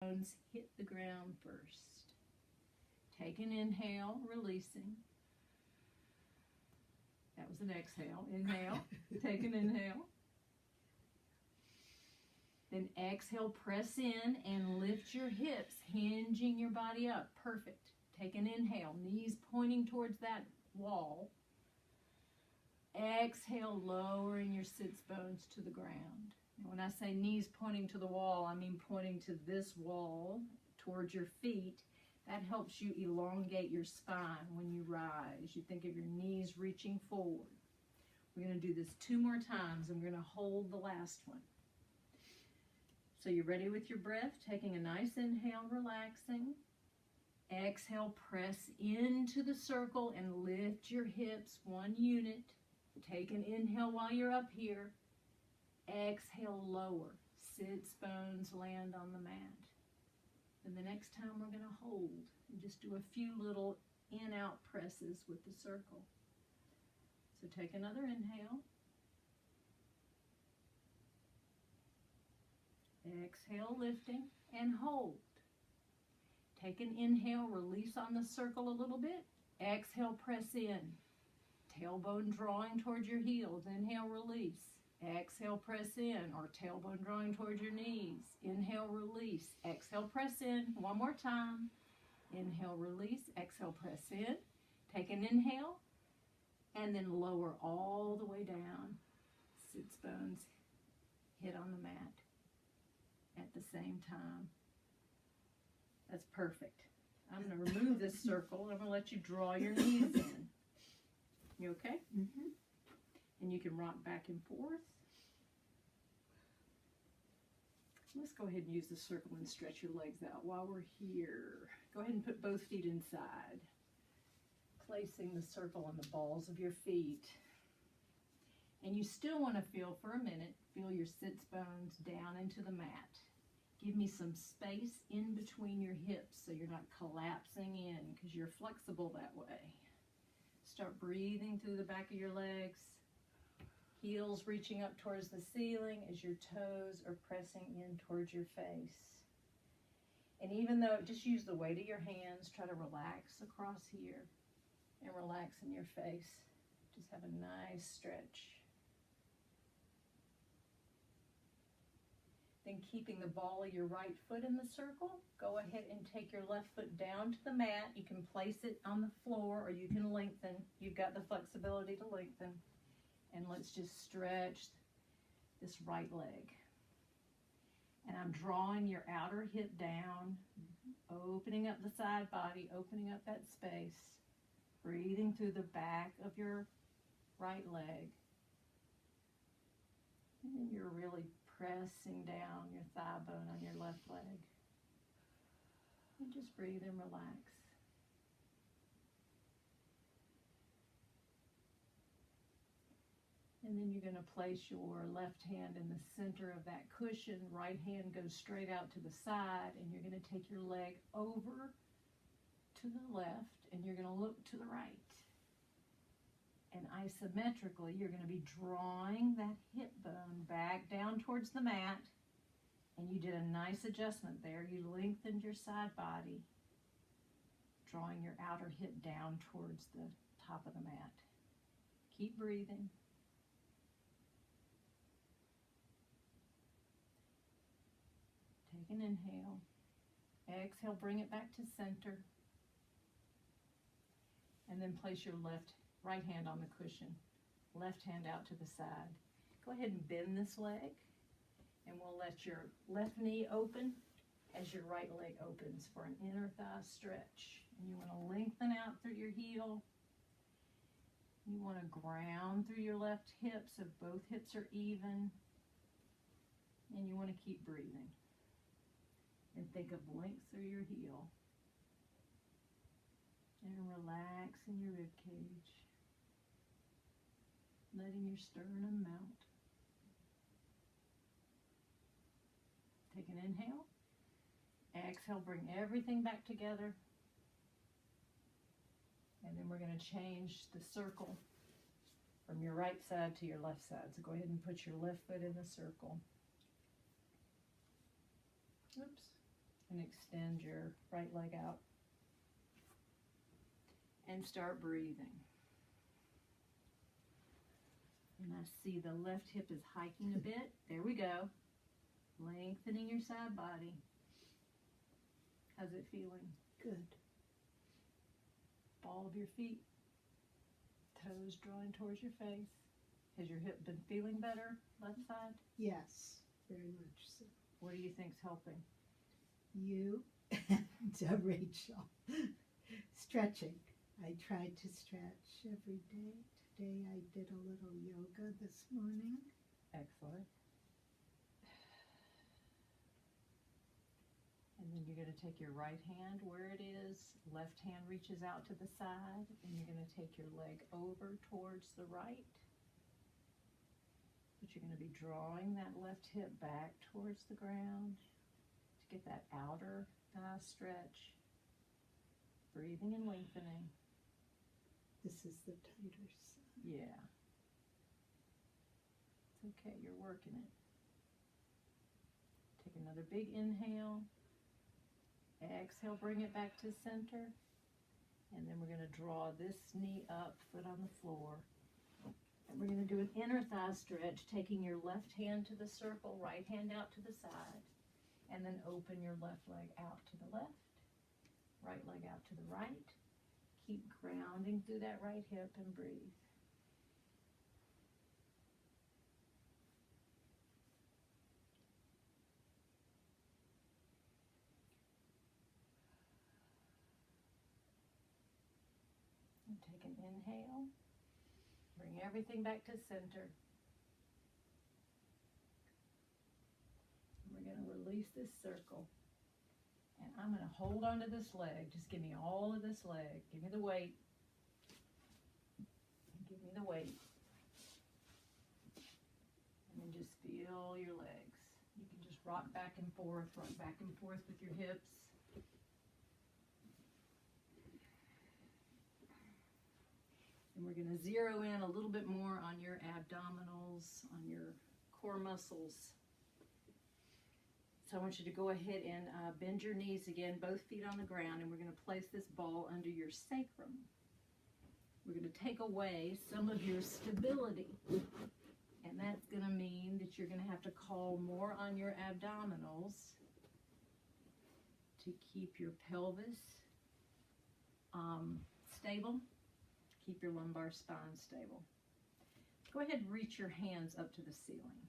bones hit the ground first. Take an inhale, releasing. That was an exhale. Inhale. Take an inhale. Then exhale, press in and lift your hips, hinging your body up. Perfect. Take an inhale, knees pointing towards that wall. Exhale, lowering your sits bones to the ground. And when I say knees pointing to the wall, I mean pointing to this wall towards your feet. That helps you elongate your spine when you rise. You think of your knees reaching forward. We're going to do this 2 more times, and we're going to hold the last one. So you're ready with your breath, taking a nice inhale, relaxing. Exhale, press into the circle and lift your hips 1 unit. Take an inhale while you're up here. Exhale, lower. Sits bones land on the mat. Then the next time we're going to hold and just do a few little in-out presses with the circle. So take another inhale. Exhale, lifting, and hold. Take an inhale, release on the circle a little bit. Exhale, press in. Tailbone drawing towards your heels. Inhale, release. Exhale, press in, or tailbone drawing towards your knees. Inhale, release. Exhale, press in. 1 more time. Inhale, release. Exhale, press in. Take an inhale, and then lower all the way down. Sits bones hit on the mat at the same time. That's perfect. I'm going to remove this circle, and I'm going to let you draw your knees in. You okay? Mm-hmm. And you can rock back and forth. Let's go ahead and use the circle and stretch your legs out while we're here. Go ahead and put both feet inside, placing the circle on the balls of your feet. And you still want to feel for a minute, feel your sits bones down into the mat. Give me some space in between your hips so you're not collapsing in, because you're flexible that way. Start breathing through the back of your legs. Heels reaching up towards the ceiling as your toes are pressing in towards your face. And even though, just use the weight of your hands, try to relax across here and relax in your face. Just have a nice stretch. Then keeping the ball of your right foot in the circle, go ahead and take your left foot down to the mat. You can place it on the floor or you can lengthen. You've got the flexibility to lengthen. And let's just stretch this right leg. And I'm drawing your outer hip down, opening up the side body, opening up that space, breathing through the back of your right leg. And then you're really pressing down your thigh bone on your left leg. And just breathe and relax. And then you're going to place your left hand in the center of that cushion. Right hand goes straight out to the side, and you're going to take your leg over to the left, and you're going to look to the right. And isometrically, you're going to be drawing that hip bone back down towards the mat. And you did a nice adjustment there. You lengthened your side body, drawing your outer hip down towards the top of the mat. Keep breathing. Take an inhale. Exhale, bring it back to center. And then place your right hand on the cushion. Left hand out to the side. Go ahead and bend this leg. And we'll let your left knee open as your right leg opens for an inner thigh stretch. And you want to lengthen out through your heel. You want to ground through your left hip so both hips are even. And you want to keep breathing. And think of length through your heel. And relax in your rib cage. Letting your sternum mount. Take an inhale. Exhale, bring everything back together. And then we're going to change the circle from your right side to your left side. So go ahead and put your left foot in the circle. Oops. And extend your right leg out. And start breathing. And I see the left hip is hiking a bit. There we go. Lengthening your side body. How's it feeling? Good. Ball of your feet. Toes drawing towards your face. Has your hip been feeling better, left side? Yes, very much so. What do you think's helping? You and Rachel. Stretching. I tried to stretch every day. Today I did a little yoga this morning. Excellent. And then you're going to take your right hand where it is, left hand reaches out to the side, and you're going to take your leg over towards the right. But you're going to be drawing that left hip back towards the ground to get that outer thigh stretch. Breathing and lengthening. This is the tighter side. Yeah. It's okay, you're working it. Take another big inhale. Exhale, bring it back to center. And then we're going to draw this knee up, foot on the floor. And we're going to do an inner thigh stretch, taking your left hand to the circle, right hand out to the side. And then open your left leg out to the left, right leg out to the right. Keep grounding through that right hip and breathe. And take an inhale. Bring everything back to center. And we're going to release this circle. And I'm going to hold onto this leg. Just give me all of this leg. Give me the weight. Give me the weight. And then just feel your legs. You can just rock back and forth with your hips. And we're going to zero in a little bit more on your abdominals, on your core muscles. So I want you to go ahead and bend your knees again, both feet on the ground, and we're going to place this ball under your sacrum. We're going to take away some of your stability, and that's going to mean that you're going to have to call more on your abdominals to keep your pelvis stable, keep your lumbar spine stable. Go ahead and reach your hands up to the ceiling.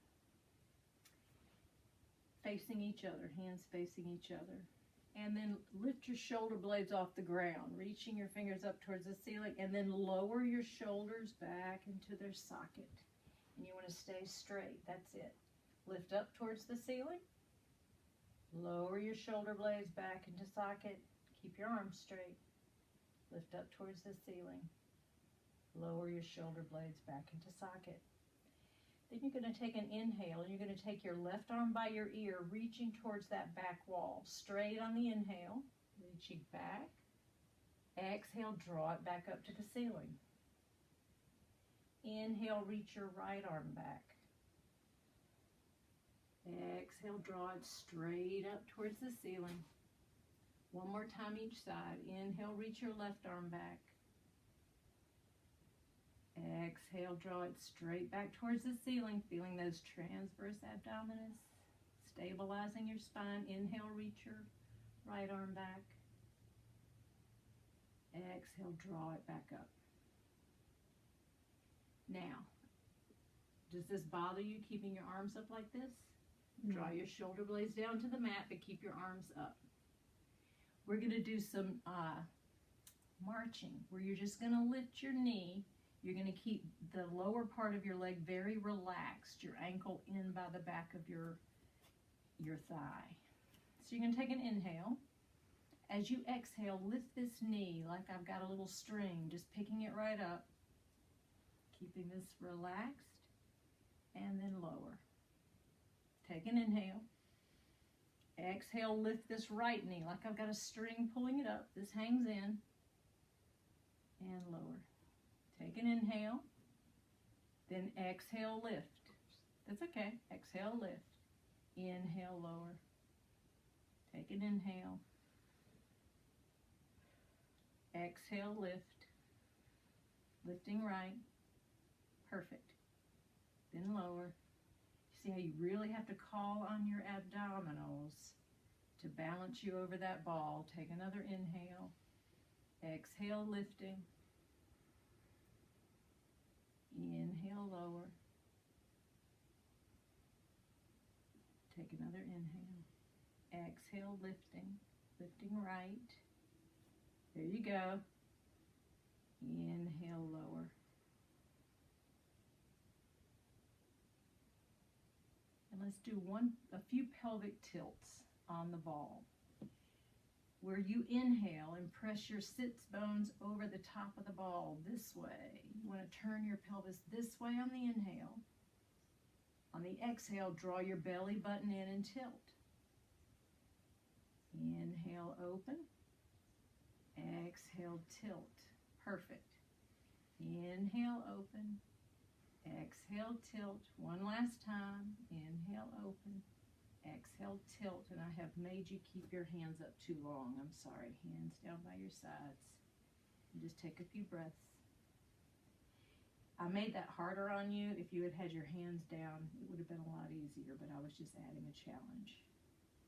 Facing each other, hands facing each other. And then lift your shoulder blades off the ground, reaching your fingers up towards the ceiling, and then lower your shoulders back into their socket. And you want to stay straight, that's it. Lift up towards the ceiling, lower your shoulder blades back into socket, keep your arms straight. Lift up towards the ceiling, lower your shoulder blades back into socket. Then you're going to take an inhale, and you're going to take your left arm by your ear, reaching towards that back wall. Straight on the inhale, reaching back. Exhale, draw it back up to the ceiling. Inhale, reach your right arm back. Exhale, draw it straight up towards the ceiling. One more time each side. Inhale, reach your left arm back. Exhale, draw it straight back towards the ceiling, feeling those transverse abdominis, stabilizing your spine. Inhale, reach your right arm back. Exhale, draw it back up. Now, does this bother you, keeping your arms up like this? No. Draw your shoulder blades down to the mat, but keep your arms up. We're going to do some marching, where you're just going to lift your knee. You're going to keep the lower part of your leg very relaxed, your ankle in by the back of your thigh. So you're going to take an inhale. As you exhale, lift this knee like I've got a little string, just picking it right up, keeping this relaxed, and then lower. Take an inhale. Exhale, lift this right knee like I've got a string pulling it up. This hangs in, and lower. Take an inhale, then exhale, lift. That's okay. Exhale, lift. Inhale, lower. Take an inhale. Exhale, lift. Lifting right. Perfect. Then lower. See how you really have to call on your abdominals to balance you over that ball. Take another inhale. Exhale, lifting. Inhale, lower. Take another inhale. Exhale, lifting. Lifting right. There you go. Inhale, lower. And let's do a few pelvic tilts on the ball. Where you inhale and press your sits bones over the top of the ball this way. You want to turn your pelvis this way on the inhale. On the exhale, draw your belly button in and tilt. Inhale, open. Exhale, tilt. Perfect. Inhale, open. Exhale, tilt. One last time. Inhale, open. Exhale, tilt. And I have made you keep your hands up too long. I'm sorry. Hands down by your sides. And just take a few breaths. I made that harder on you. If you had had your hands down, it would have been a lot easier, but I was just adding a challenge.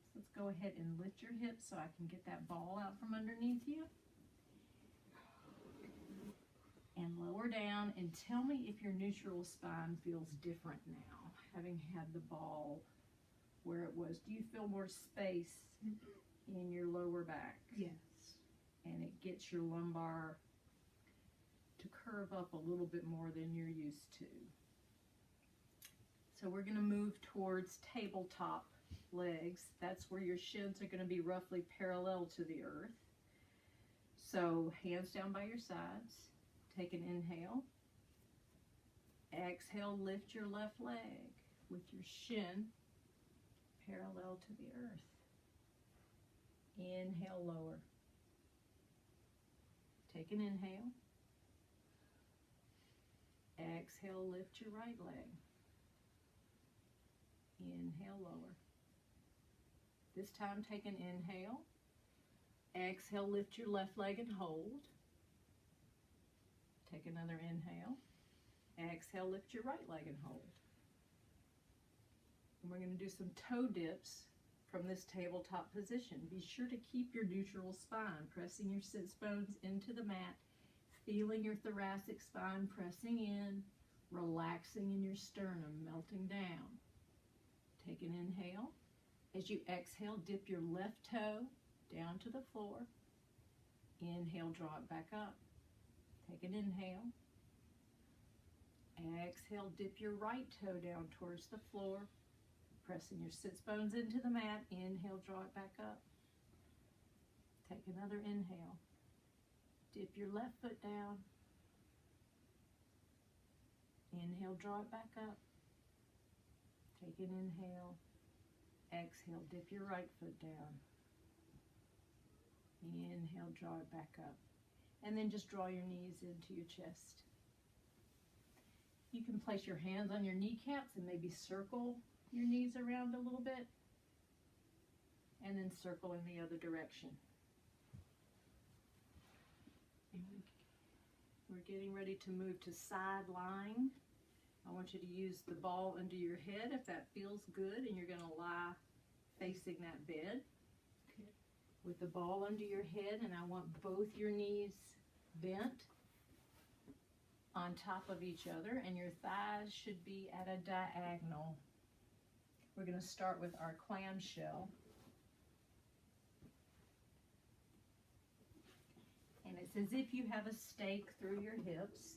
So let's go ahead and lift your hips so I can get that ball out from underneath you. And lower down, and tell me if your neutral spine feels different now, having had the ball where it was. Do you feel more space in your lower back? Yes. And it gets your lumbar to curve up a little bit more than you're used to. So we're going to move towards tabletop legs. That's where your shins are going to be roughly parallel to the earth. So hands down by your sides. Take an inhale. Exhale, lift your left leg with your shin parallel to the earth. Inhale, lower. Take an inhale. Exhale, lift your right leg. Inhale, lower. This time, take an inhale. Exhale, lift your left leg and hold. Take another inhale. Exhale, lift your right leg and hold. And we're going to do some toe dips from this tabletop position. Be sure to keep your neutral spine, pressing your sits bones into the mat, feeling your thoracic spine pressing in, relaxing in your sternum, melting down. Take an inhale. As you exhale, dip your left toe down to the floor. Inhale, draw it back up. Take an inhale. Exhale, dip your right toe down towards the floor, pressing your sits bones into the mat. Inhale, draw it back up. Take another inhale. Dip your left foot down. Inhale, draw it back up. Take an inhale. Exhale, dip your right foot down. Inhale, draw it back up. And then just draw your knees into your chest. You can place your hands on your kneecaps and maybe circle your knees around a little bit. And then circle in the other direction. And we're getting ready to move to side lying. I want you to use the ball under your head if that feels good, and you're going to lie facing that bed. Okay. With the ball under your head, and I want both your knees bent on top of each other, and your thighs should be at a diagonal. We're going to start with our clamshell. And it's as if you have a stake through your hips,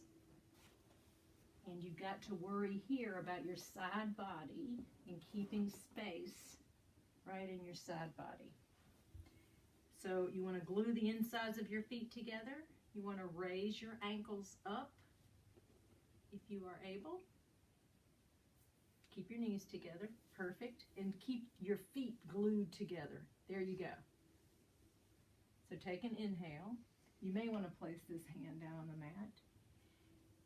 and you've got to worry here about your side body and keeping space right in your side body. So you want to glue the insides of your feet together. You want to raise your ankles up if you are able. Keep your knees together. Perfect. And keep your feet glued together. There you go. So take an inhale. You may want to place this hand down on the mat.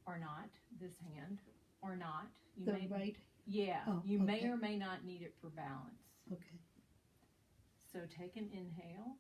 Or not. This hand. Or not. You the may, right? Yeah. Oh, you okay. may or may not need it for balance. Okay. So take an inhale.